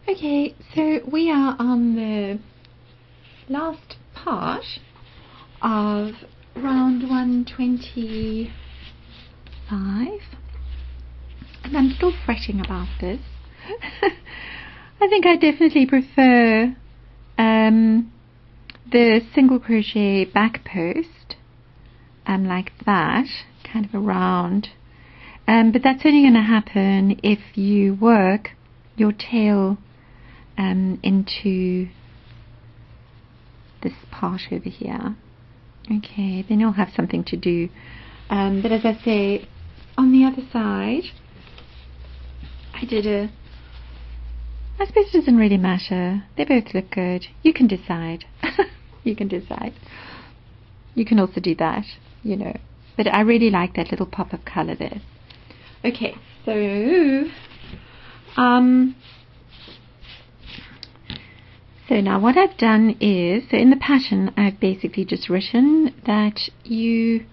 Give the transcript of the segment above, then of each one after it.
Okay, so we are on the last part of round 125, and I'm still fretting about this. I think I definitely prefer the single crochet back post like that, kind of around, but that's only going to happen if you work your tail into this part over here. Okay, then you'll have something to do, but as I say, on the other side I suppose it doesn't really matter, they both look good. You can decide. You can decide. You can also do that, you know, but I really like that little pop of color there. Okay, so so now what I've done is, so in the pattern I've basically just written that you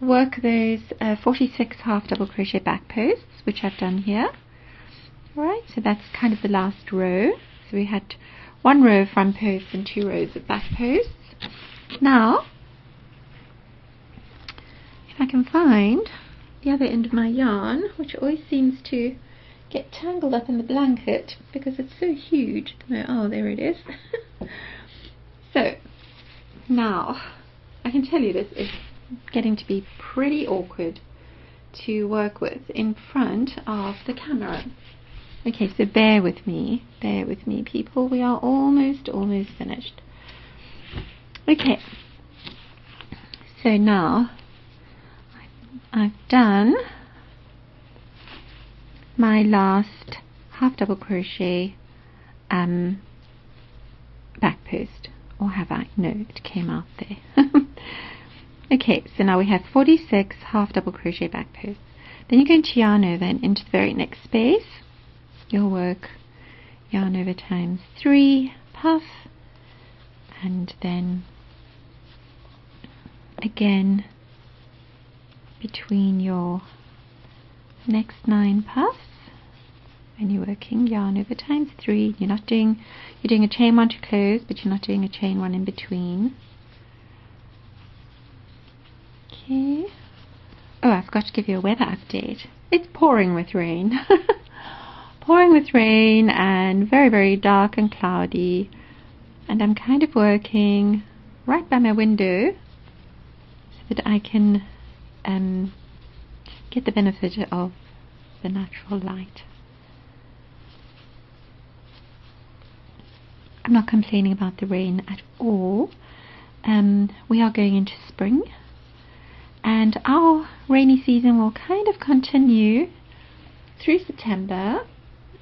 work those 46 half double crochet back posts, which I've done here. Alright, so that's kind of the last row. So we had one row of front posts and 2 rows of back posts. Now, if I can find the other end of my yarn, which always seems to get tangled up in the blanket because it's so huge. Oh, there it is. So now I can tell you this is getting to be pretty awkward to work with in front of the camera. Okay, so bear with me people, we are almost finished. Okay, so now I've done my last half double crochet back post, or have I? No, it came out there. Okay, so now we have 46 half double crochet back posts. Then you're going to yarn over and into the very next space you'll work yarn over times 3, puff, and then again between your next 9 puffs, and you're working yarn over times 3. You're doing a chain 1 to close, but you're not doing a chain 1 in between. Okay. Oh, I forgot to give you a weather update. It's pouring with rain. Pouring with rain and very, very dark and cloudy, and I'm kind of working right by my window so that I can get the benefit of the natural light. I'm not complaining about the rain at all. We are going into spring, and our rainy season will kind of continue through September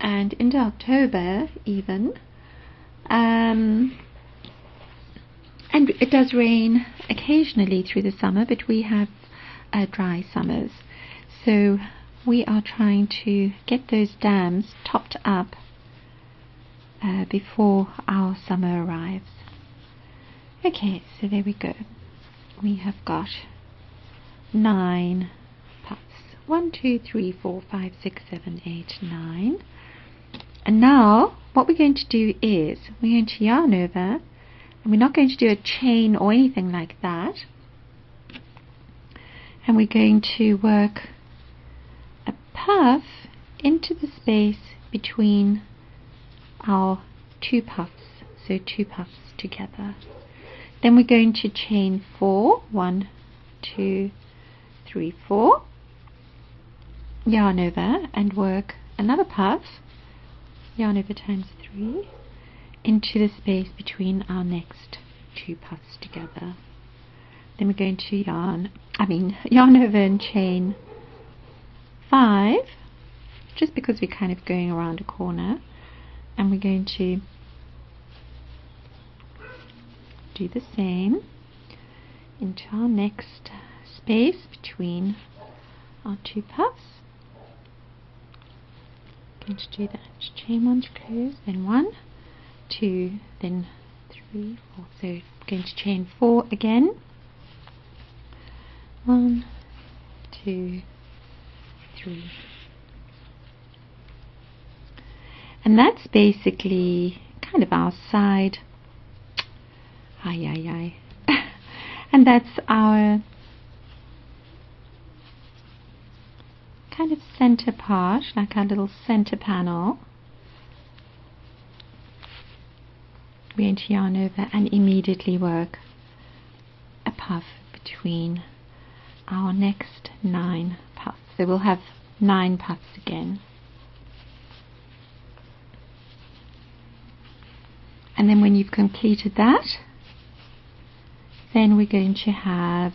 and into October even. And it does rain occasionally through the summer, but we have dry summers. So we are trying to get those dams topped up before our summer arrives. Okay, so there we go. We have got 9 puffs. 1, 2, 3, 4, 5, 6, 7, 8, 9. And now what we're going to do is we're going to yarn over, and we're not going to do a chain or anything like that, and we're going to work a puff into the space between our 2 puffs, so 2 puffs together. Then we're going to chain 4, 1, 2, 3, 4, yarn over and work another puff, yarn over times 3, into the space between our next 2 puffs together. Then we're going to yarn over and chain 5, just because we're kind of going around a corner, and we're going to do the same into our next space between our 2 puffs. Going to do that, chain 1 to close, then 1, 2, then 3, 4. So we're going to chain 4 again. 1, 2, 3. And that's basically kind of our side. And that's our kind of center part, like our little center panel. We're going to yarn over and immediately work a puff between our next 9 puffs. So we'll have 9 puffs again. And then when you've completed that, then we're going to have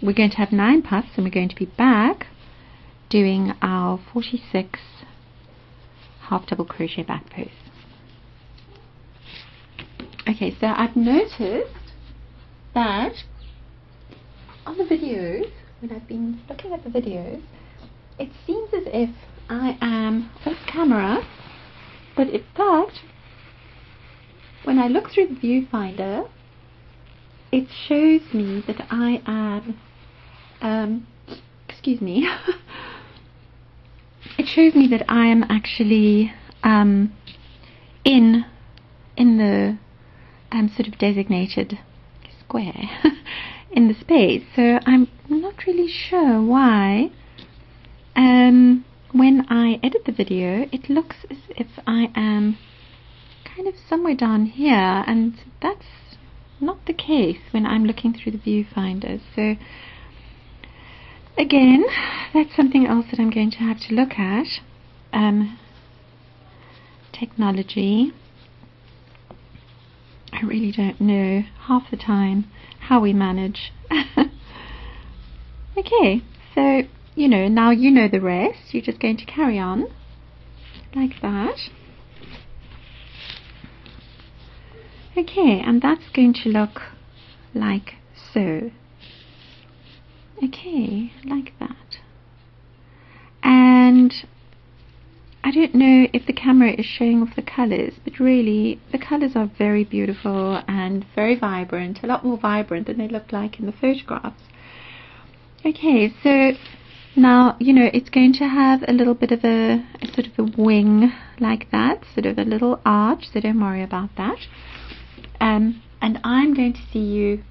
we're going to have 9 puffs, and we're going to be back doing our 46 half double crochet back pose. Okay, so I've noticed that on the videos, when I've been looking at the videos, it seems as if I am off camera, but in fact, when I look through the viewfinder, it shows me that I am, excuse me, it shows me that I am actually in the sort of designated square in the space. So I'm not really sure why when I edit the video it looks as if I am kind of somewhere down here, and that's not the case when I'm looking through the viewfinder. So again, that's something else that I'm going to have to look at. Technology. I really don't know half the time how we manage. Okay, so now you know the rest. You're just going to carry on like that. Okay, and that's going to look like so. Okay, like that. And I don't know if the camera is showing off the colors, but really the colors are very beautiful and very vibrant, a lot more vibrant than they look like in the photographs. Okay, so now it's going to have a little bit of a sort of a wing like that, sort of a little arch, so don't worry about that. And I'm going to see you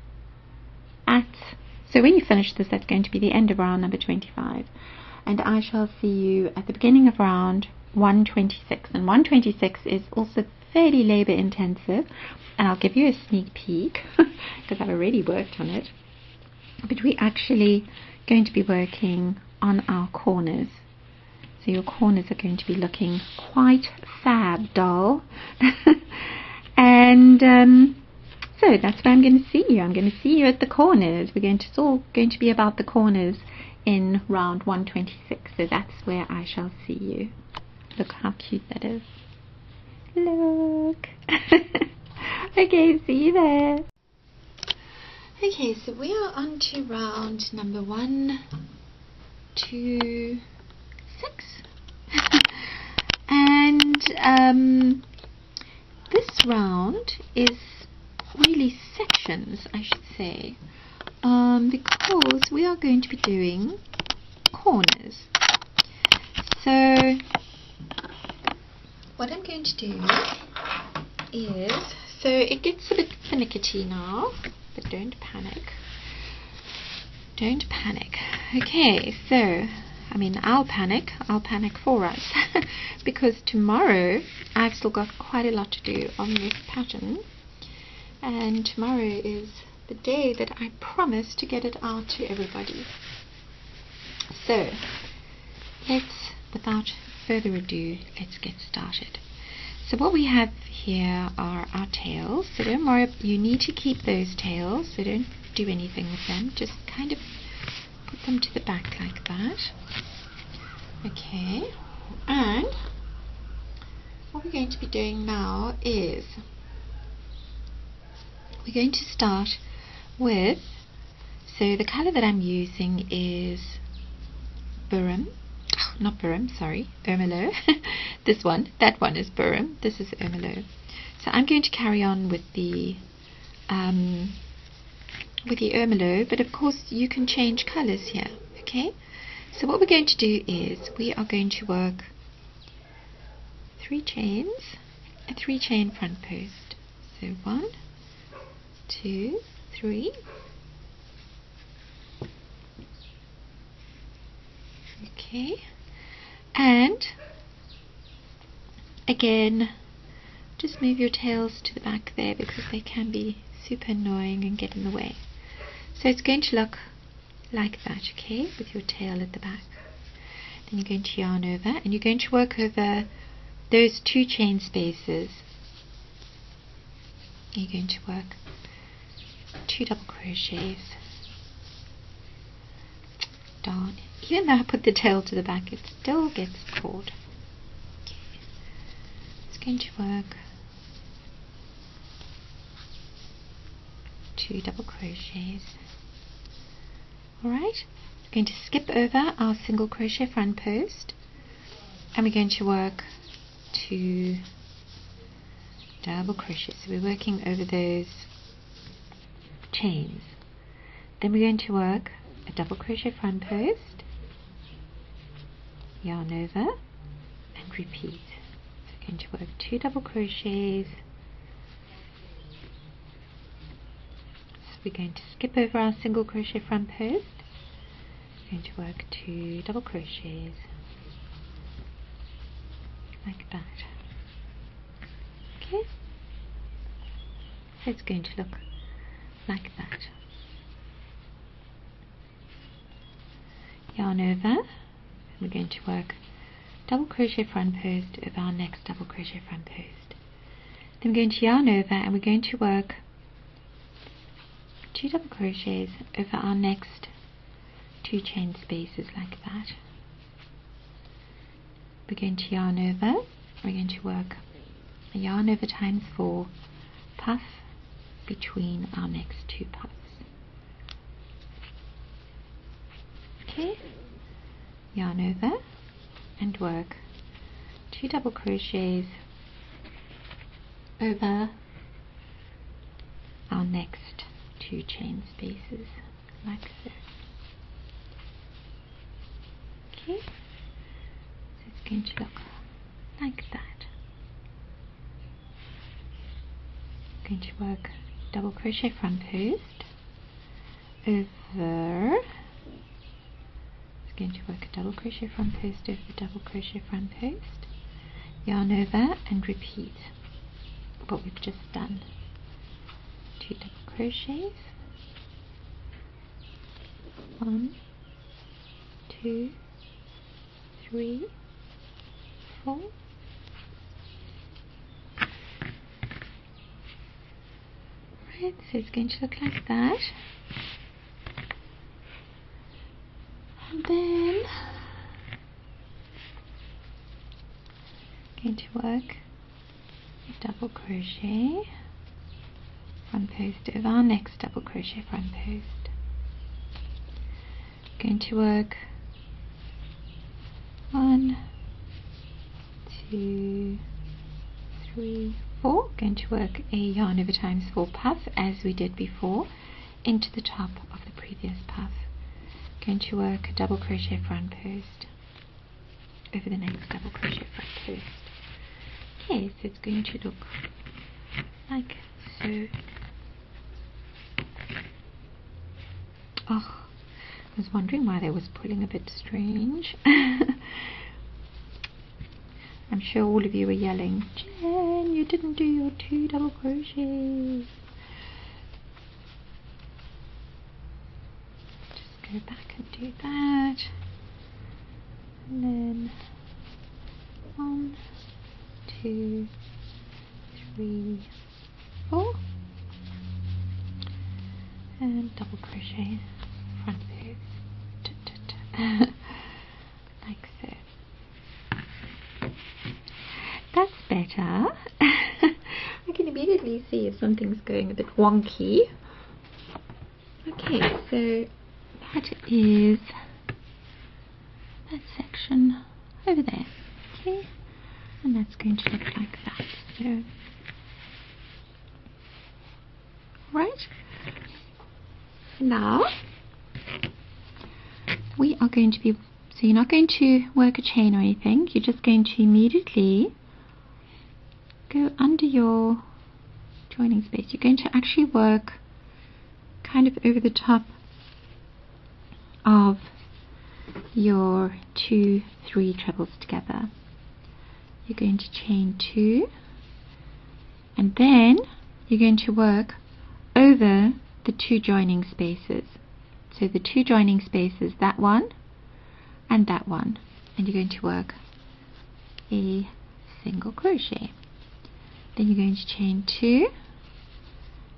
so when you finish this, that's going to be the end of round number 25, and I shall see you at the beginning of round 126. And 126 is also fairly labor intensive, and I'll give you a sneak peek because I've already worked on it, but we're actually going to be working on our corners. So your corners are going to be looking quite fab, doll. And so that's where I'm going to see you. I'm going to see you at the corners. It's all going to be about the corners in round 126. So that's where I shall see you. Look how cute that is. Look. Okay, see you there. Okay, so we are on to round number 126. And this round is really sections, I should say, because we are going to be doing corners. So what I'm going to do is, so it gets a bit finicky now, but don't panic. Don't panic. Okay, so I'll panic for us because tomorrow I've still got quite a lot to do on this pattern, and tomorrow is the day that I promised to get it out to everybody. So without further ado, let's get started. So what we have here are our tails, so don't worry, you need to keep those tails, so don't do anything with them, just kind of put them to the back like that. Okay, and what we're going to be doing now is we're going to start with, so the color that I'm using is Ermelo. That one is Burham, this is Ermelo. So I'm going to carry on with the Ermelo, but of course you can change colors here. Okay, so what we're going to do is we are going to work 3 chains, a 3 chain front post. So 1, 2, 3. Okay, and again, just move your tails to the back there because they can be super annoying and get in the way. So it's going to look like that, okay, with your tail at the back. Then you're going to yarn over and you're going to work over those 2 chain spaces. You're going to work 2 double crochets. Darn, even though I put the tail to the back, it still gets caught. Okay. It's going to work 2 double crochets. Alright, we're going to skip over our single crochet front post and we're going to work 2 double crochets. So we're working over those chains. Then we're going to work a double crochet front post, yarn over and repeat. So we're going to work 2 double crochets. So we're going to skip over our single crochet front post. We're going to work 2 double crochets like that. Okay, so it's going to look like that. Yarn over, and we're going to work double crochet front post over our next double crochet front post. Then we're going to yarn over and we're going to work 2 double crochets over our next 2 chain spaces like that. We're going to yarn over, we're going to work a yarn over times 4 puff between our next 2 puffs. Okay, yarn over and work 2 double crochets over our next 2 chain spaces like so. Okay, so it's going to look like that. I'm going to work double crochet front post over, it's going to work a double crochet front post over double crochet front post, yarn over and repeat what we've just done. 2 double crochets, 1, 2, 3, 4. Right, so it's going to look like that. And then going to work a double crochet front post over our next double crochet front post. Going to work 1, 2, 3, 4. Going to work a yarn over times 4 puff as we did before into the top of the previous puff. Going to work a double crochet front post over the next double crochet front post. Okay, so it's going to look like so. Oh, I was wondering why that was pulling a bit strange. I'm sure all of you were yelling, Jen, you didn't do your 2 double crochets. Just go back and do that. And then 1, 2, 3, 4. And double crochet front post. Like so. That's better. I can immediately see if something's going a bit wonky. Okay, so that is that section over there. Okay, and that's going to look like that. So, right. Now, we are going to be, so you're not going to work a chain or anything, you're just going to immediately go under your joining space. You're going to actually work kind of over the top of your 2, 3 trebles together. You're going to chain 2, and then you're going to work over the 2 joining spaces. So the 2 joining spaces, that one and that one, and you're going to work a single crochet. Then you're going to chain 2,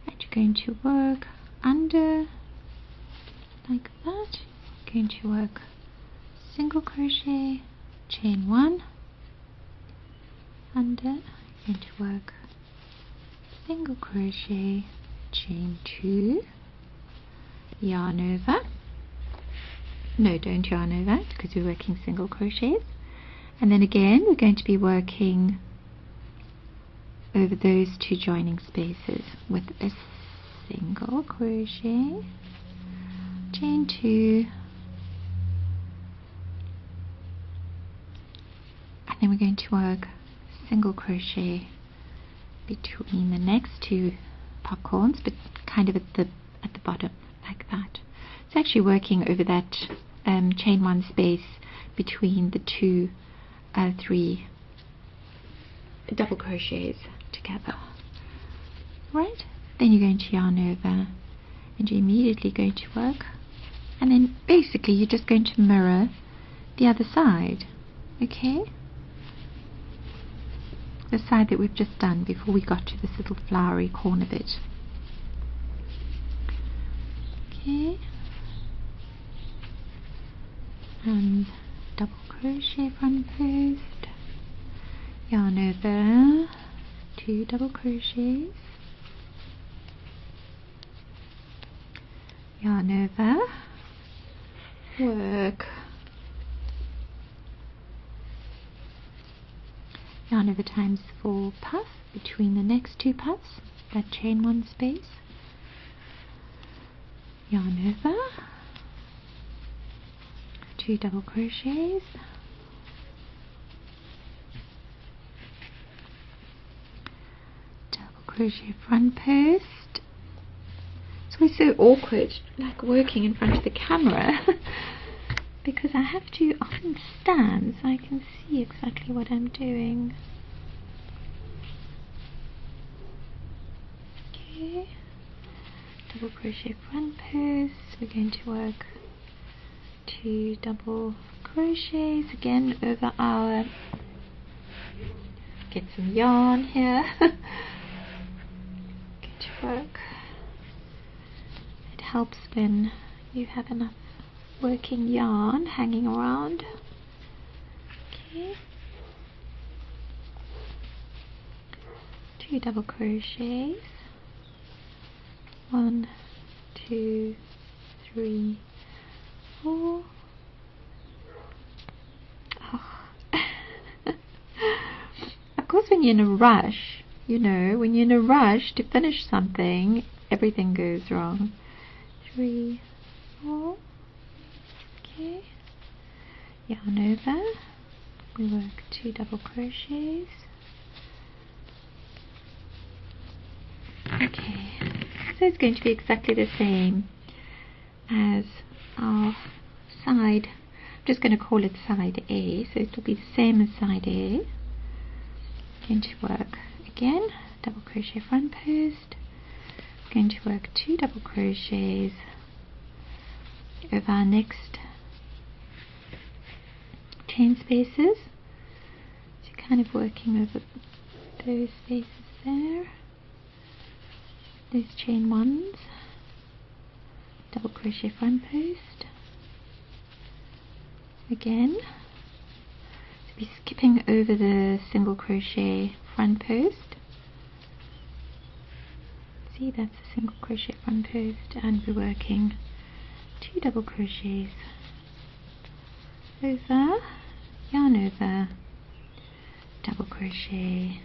and you're going to work under like that. You're going to work single crochet, chain 1, under, you're going to work single crochet, chain 2, yarn over. No, don't yarn over because we're working single crochets. And then again we're going to be working over those 2 joining spaces with a single crochet, chain 2, and then we're going to work single crochet between the next 2 popcorns, but kind of at the bottom like that. It's actually working over that chain 1 space between the 2 3 double crochets together. Right, then you're going to yarn over and you're immediately going to work, and then basically you're just going to mirror the other side, okay, the side that we've just done before we got to this little flowery corner bit. Okay, and double crochet front post, yarn over, 2 double crochets, yarn over, work, yarn over times 4 puff between the next 2 puffs, that chain 1 space, yarn over, 2 double crochets, double crochet front post. It's always so awkward, like working in front of the camera because I have to often stand so I can see exactly what I'm doing. Okay, double crochet front post. We're going to work 2 double crochets again over our, get some yarn here. Going to work. It helps when you have enough working yarn hanging around. Okay, 2 double crochets, 1, 2, 3, 4. Oh. Of course, when you're in a rush, you know, when you're in a rush to finish something, everything goes wrong. 3, 4. Okay, yarn over, we work 2 double crochets. Okay, so it's going to be exactly the same as our side. I'm just going to call it side A, so it will be the same as side A. Going to work again, double crochet front post, going to work 2 double crochets over our next chain spaces, so kind of working over those spaces there, those chain 1s, double crochet front post, again, to be skipping over the single crochet front post. See, that's a single crochet front post, and we're working 2 double crochets over, yarn over, double crochet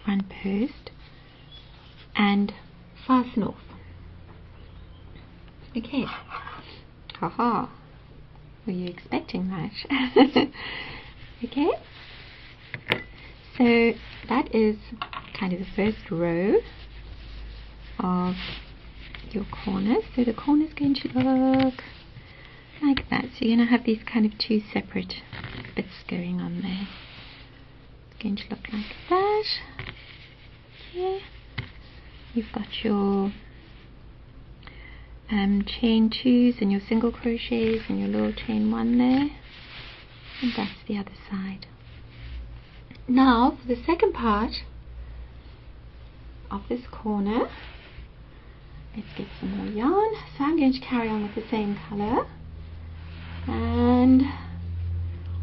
front post, and fasten off. Okay, haha, Were you expecting that? Okay, so that is kind of the first row of your corner. So the corner is going to look like that. So you're going to have these kind of two separate bits going on there. It's going to look like that. Okay, you've got your chain 2s and your single crochets and your little chain 1 there, and that's the other side. Now for the second part of this corner, let's get some more yarn. So I'm going to carry on with the same color, and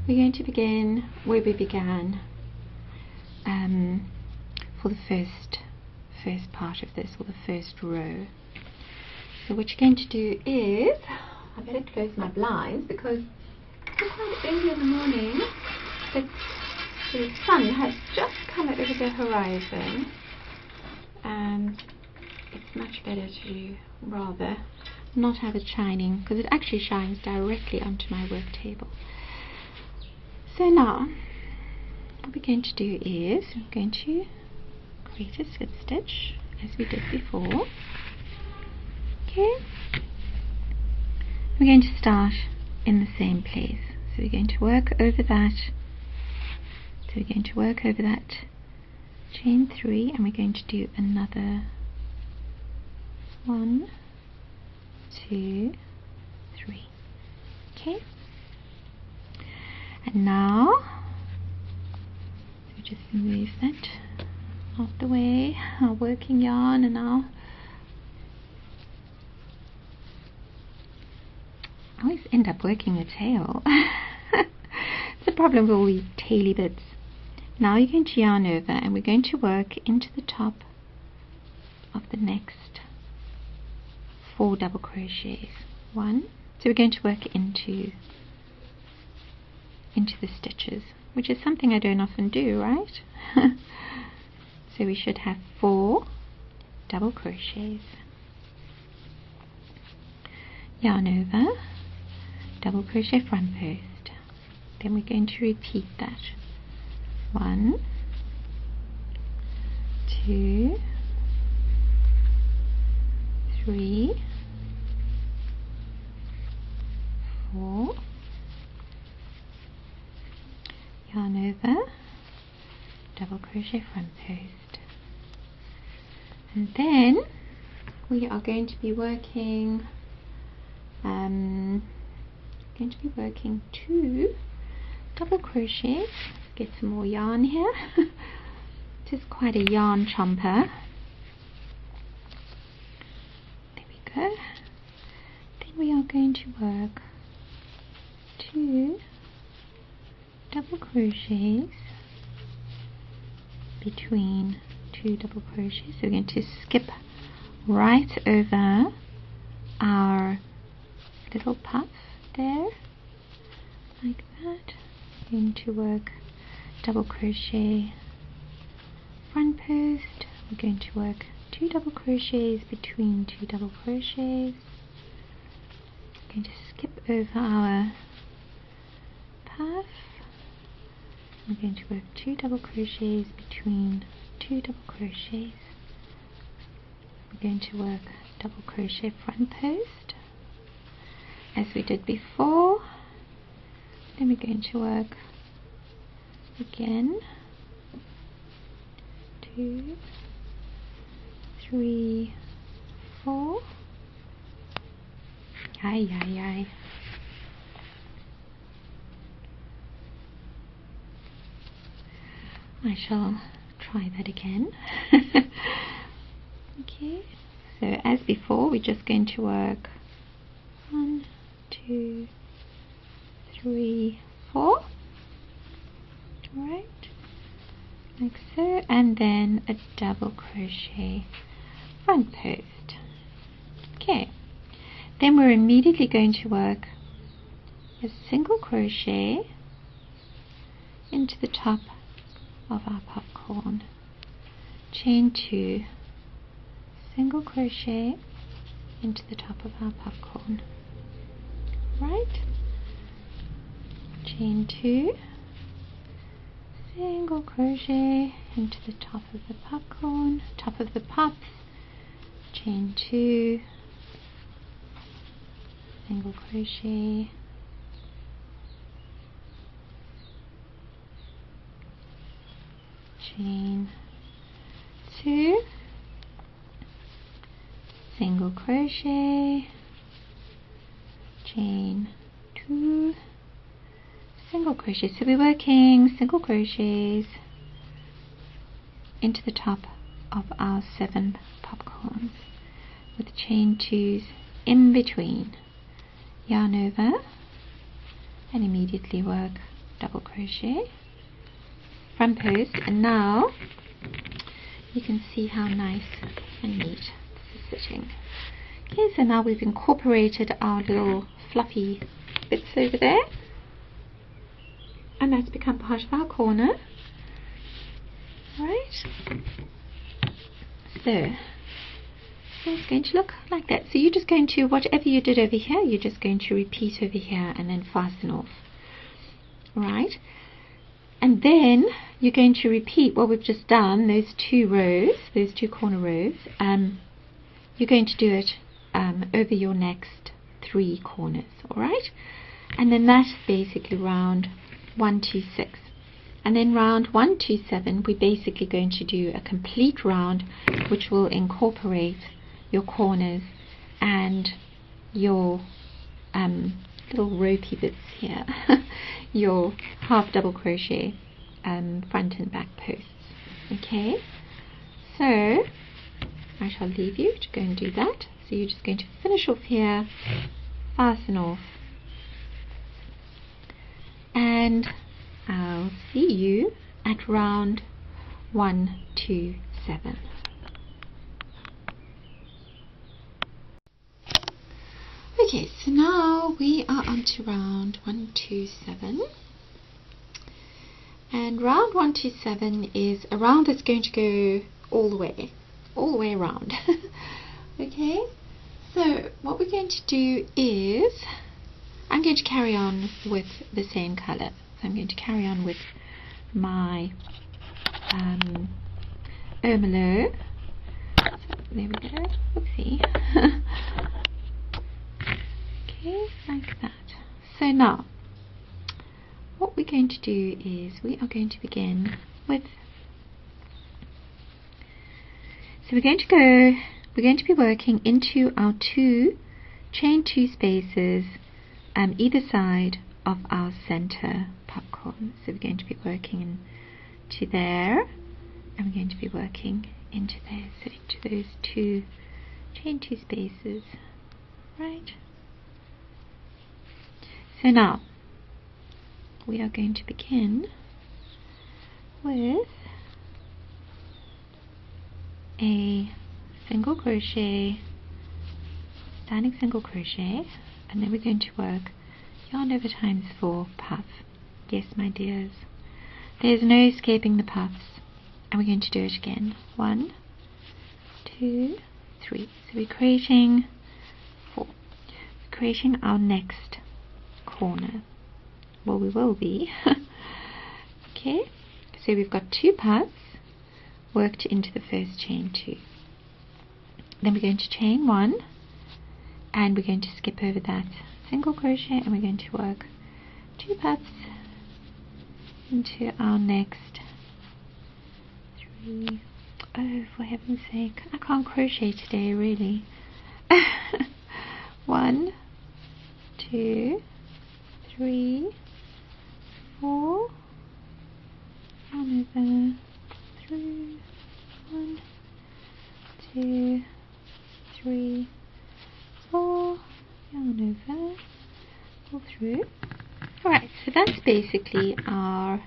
we're going to begin where we began for the first part of this, or the first row. So what you're going to do is, I better close my blinds because it's quite early in the morning. The sun has just come over the horizon, and it's much better to rather not have it shining, because it actually shines directly onto my work table. So now what we're going to do is I'm going to create a slip stitch as we did before. Okay, we're going to start in the same place, so we're going to work over that. So we're going to work over that chain 3, and we're going to do another 1, 2, 3. Okay, and now so just move that out the way, our working yarn, and now I always end up working the tail. It's the problem with all these taily bits. Now you're going to yarn over, and we're going to work into the top of the next 4 double crochets. 1, so we're going to work into the stitches, which is something I don't often do, right? So we should have 4 double crochets, yarn over, double crochet front post. Then we're going to repeat that. 1, 2, 3, 4, yarn over, double crochet front post. And then we are going to be working 2 double crochets. Get some more yarn here. This is quite a yarn chomper. There we go. Then we are going to work 2 double crochets between 2 double crochets. So we're going to skip right over our little puff there, like that. We're going to work double crochet front post. We're going to work 2 double crochets between 2 double crochets. We're going to skip over our puff. We're going to work 2 double crochets between 2 double crochets. We're going to work double crochet front post as we did before. Then we're going to work again 2, 3, 4. I shall try that again. Okay, so as before, we're just going to work 1, 2, 3, 4. Alright, like so, and then a double crochet front post. Okay, then we're immediately going to work a single crochet into the top of our popcorn, chain 2, single crochet into the top of our popcorn. Right, chain 2, single crochet into the top of the popcorn, top of the puffs, chain 2, single crochet, chain 2, single crochet, chain 2, single crochet. So we're working single crochets into the top of our 7 popcorns with chain 2s in between, yarn over, and immediately work double crochet, front post, and now you can see how nice and neat this is sitting. Okay, so now we've incorporated our little fluffy bits over there, and that's become part of our corner. Right, so it's going to look like that. So you're just going to, whatever you did over here, you're just going to repeat over here and then fasten off. Right, and then you're going to repeat what we've just done, those 2 rows, those 2 corner rows. You're going to do it over your next 3 corners. Alright, and then that's basically round 1, 2, 6. And then round 1, 2, 7, we're basically going to do a complete round which will incorporate your corners and your little ropey bits here, your half double crochet front and back posts. Okay, so I shall leave you to go and do that. So you're just going to finish off here, fasten off, and I'll see you at round 1, 2, 7. Okay, so now we are on to round 1, 2, 7. And round 1, 2, 7 is a round that's going to go all the way around. Okay, so what we're going to do is, I'm going to carry on with the same colour. So I'm going to carry on with my Ermelo. So there we go. Oopsie. Okay, like that. So now, what we're going to do is we are going to begin with, so we're going to be working into our 2 chain 2 spaces either side of our center popcorn. So we're going to be working into there, and we're going to be working into there, so into those 2 chain 2 spaces, right? So now we are going to begin with a single crochet, standing single crochet, and then we're going to work yarn over times 4 puff. Yes, my dears, there's no escaping the puffs, and we're going to do it again. 1, 2, 3. So we're creating 4. We're creating our next corner. Well, we will be. Okay, so we've got 2 puffs worked into the first chain 2. Then we're going to chain 1, and we're going to skip over that single crochet, and we're going to work 2 puffs into our next 3. Oh, for heaven's sake, I can't crochet today, really. 1, 2, 3, 4, yarn over, 3, 1, 2, 3, 4, yarn over, pull through. Alright, so that's basically our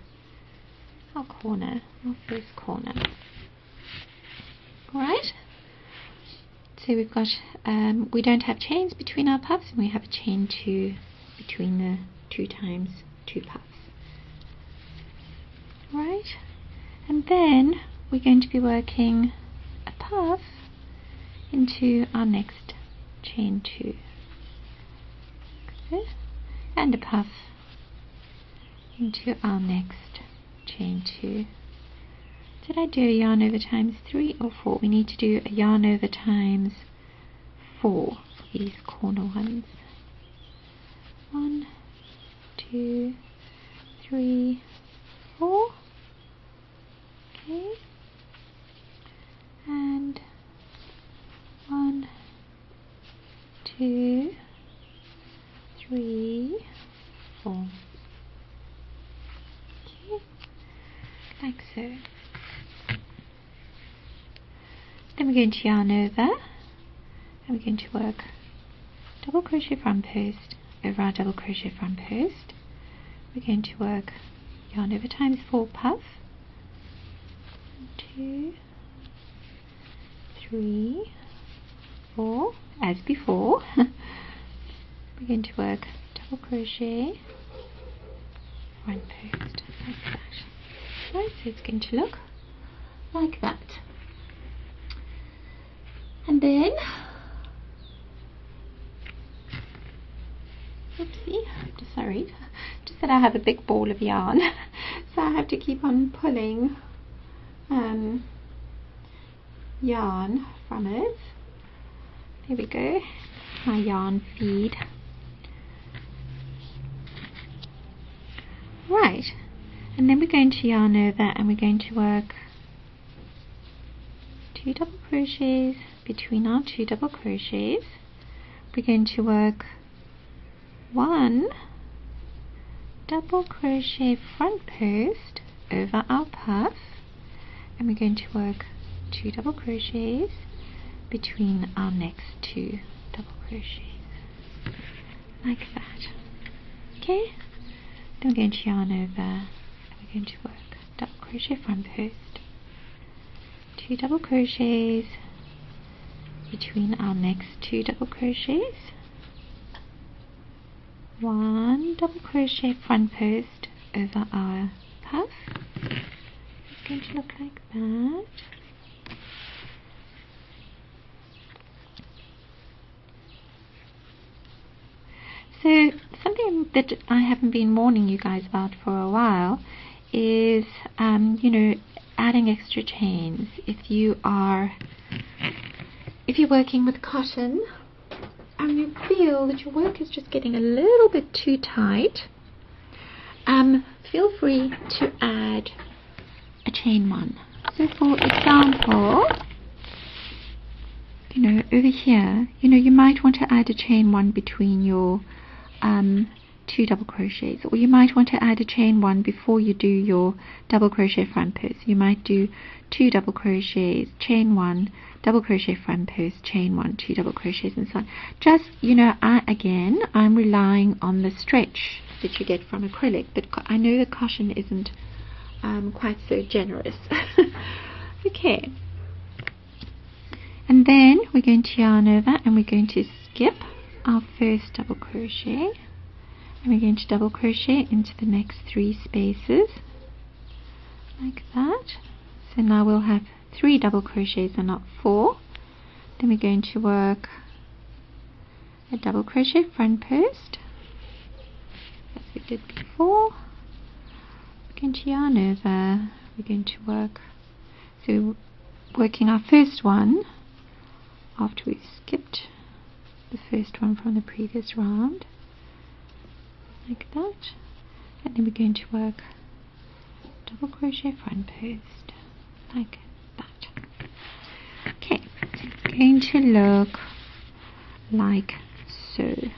corner, our first corner. Alright, so we've got, we don't have chains between our puffs, and we have a chain 2 between the 2 times 2 puffs. Right, and then we're going to be working a puff into our next chain 2, and a puff into our next chain 2. Did I do a yarn over times 3 or 4? We need to do a yarn over times 4 for these corner ones. 1, 2, 3, 4. Okay. And 1, 2, 3, 4. Okay. Like so. Then we're going to yarn over and we're going to work double crochet front post over our double crochet front post. We're going to work yarn over times 4 puff. 1, 2, 3, 4, as before. We're going to work double crochet front post like that. Right, so it's going to look like that. And then, oopsie, sorry, just that I have a big ball of yarn, so I have to keep on pulling yarn from it. There we go, my yarn feed. Right, and then we're going to yarn over and we're going to work 2 double crochets between our 2 double crochets. We're going to work 1 double crochet front post over our puff, and we're going to work 2 double crochets between our next 2 double crochets like that. Okay, then we're going to yarn over and we're going to work double crochet front post, 2 double crochets between our next 2 double crochets, 1 double crochet front post over our puff. It's going to look like that. So something that I haven't been warning you guys about for a while is you know, adding extra chains. If you're working with cotton and you feel that your work is just getting a little bit too tight, feel free to add a chain 1. So for example, you know, over here, you know, you might want to add a chain 1 between your 2 double crochets, or you might want to add a chain 1 before you do your double crochet front post. You might do 2 double crochets, chain 1, double crochet front post, chain 1, 2 double crochets, and so on. Just, you know, I'm relying on the stretch that you get from acrylic, but I know that cotton isn't quite so generous. Okay, and then we're going to yarn over and we're going to skip our first double crochet, and we're going to double crochet into the next 3 spaces like that. So now we'll have 3 double crochets and not 4. Then we're going to work a double crochet front post as we did before. We're going to yarn over, we're going to work, so working our first one after we've skipped the first one from the previous round like that, and then we're going to work double crochet front post like that. Okay, so it's going to look like so.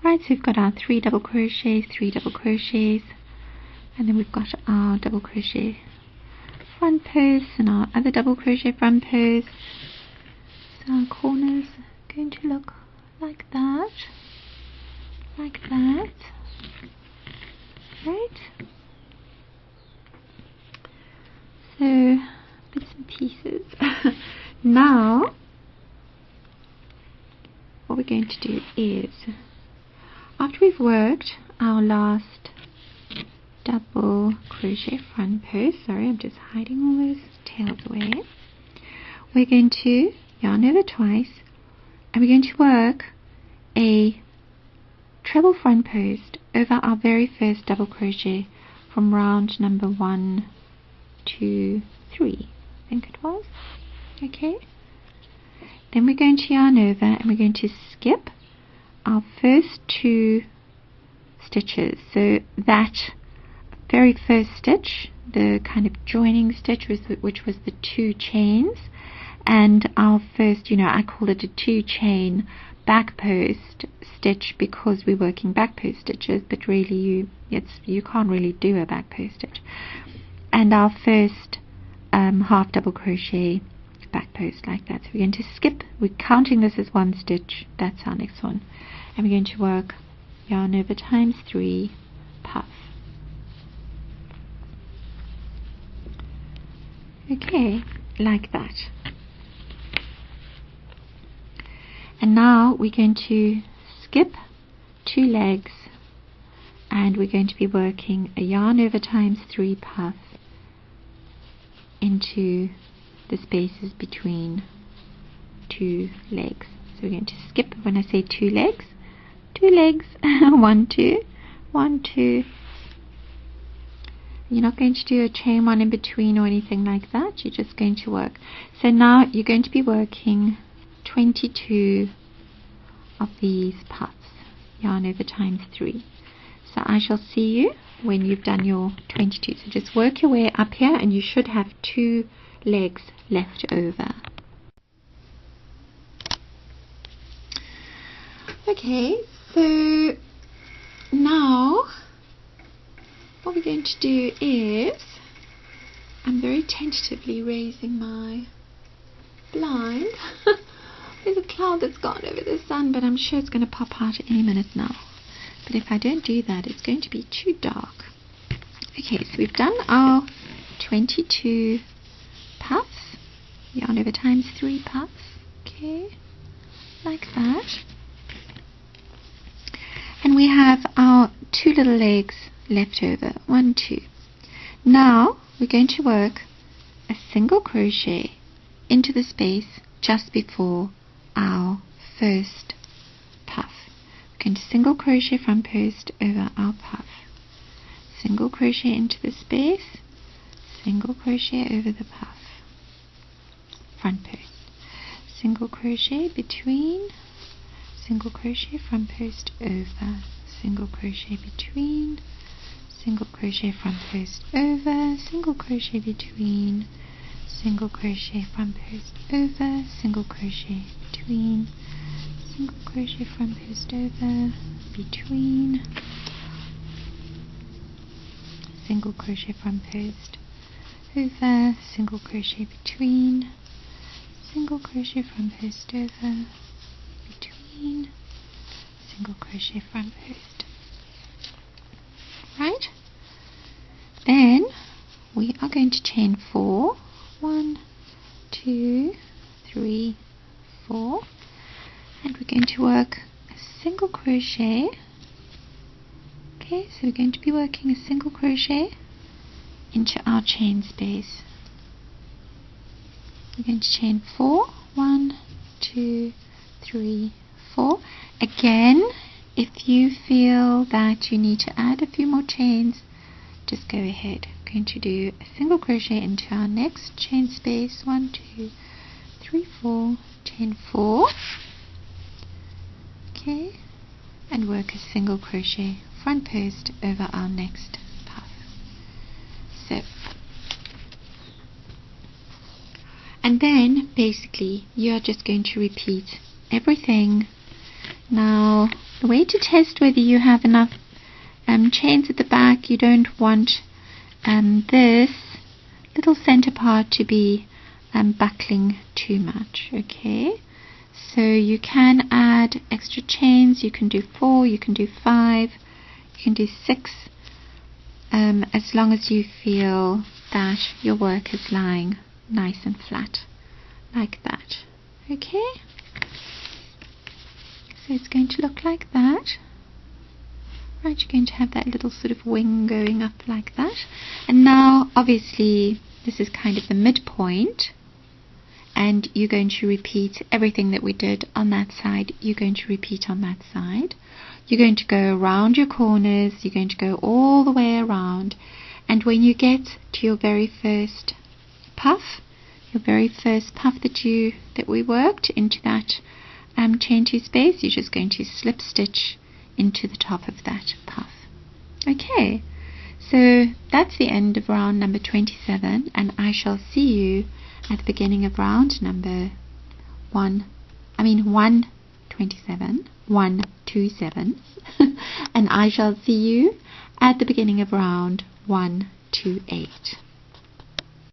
Right, so we've got our 3 double crochets, 3 double crochets, and then we've got our double crochet front posts and our other double crochet front posts. So our corners are going to look like that, right? So bits and pieces. Now what we're going to do is, after we've worked our last double crochet front post, sorry, I'm just hiding all those tails away, we're going to yarn over twice and we're going to work a treble front post over our very first double crochet from round number 1, 2, 3, I think it was. Okay, then we're going to yarn over and we're going to skip our first 2 stitches. So that very first stitch, the kind of joining stitch, which was the 2 chains, and our first, I call it a 2 chain back post stitch because we're working back post stitches, but really you can't really do a back post stitch. And our first half double crochet back post like that. So we're going to skip, we're counting this as 1 stitch, that's our next one, and we're going to work yarn over times 3, puff. Okay, like that. And now we're going to skip 2 legs and we're going to be working a yarn over times 3 puff into the spaces between 2 legs. So we're going to skip, when I say 2 legs, 2 legs, 1, 2, 1, 2. You're not going to do a chain 1 in between or anything like that, you're just going to work. So now you're going to be working 22 of these puffs, yarn over times 3. So I shall see you when you've done your 22. So just work your way up here and you should have 2 legs left over. Okay, so now what we're going to do is, I'm very tentatively raising my blind. There's a cloud that's gone over the sun, but I'm sure it's going to pop out any minute now. But if I don't do that, it's going to be too dark. Okay, so we've done our 22 puffs, yarn over times 3 puffs, okay, like that. And we have our 2 little legs left over, 1, 2. Now we're going to work a single crochet into the space just before our first puff. We're going to single crochet front post over our puff, single crochet into the space, single crochet over the puff, front post, single crochet between, single crochet front post over, single crochet between, single crochet front post over, single crochet between, single crochet front post over, single crochet between, single crochet front post over, between, single crochet front post over, single crochet between, single crochet front post over, between, single crochet front post. Right? Then we are going to chain 4. 1, 2, 3, 4, and we're going to work a single crochet. Okay, so we're going to be working a single crochet into our chain space. We're going to chain 4, 1, 2, 3, 4. Again, if you feel that you need to add a few more chains, just go ahead. I'm going to do a single crochet into our next chain space, 1, 2, 3, 4, chain 4, okay, and work a single crochet front post over our next puff. So, and then basically you are just going to repeat everything. Now the way to test whether you have enough chains at the back, you don't want this little center part to be buckling too much, okay? So you can add extra chains, you can do 4, you can do 5, you can do 6, as long as you feel that your work is lying nice and flat, like that, okay? So it's going to look like that. Right, you're going to have that little sort of wing going up like that. And now, obviously, this is kind of the midpoint. And you're going to repeat everything that we did on that side. You're going to repeat on that side. you're going to go around your corners, you're going to go all the way around, and when you get to your very first puff, that we worked into that chain 2 space, you're just going to slip stitch into the top of that puff. Okay, so that's the end of round number 27, and I shall see you at the beginning of round number 127, and I shall see you at the beginning of round 128.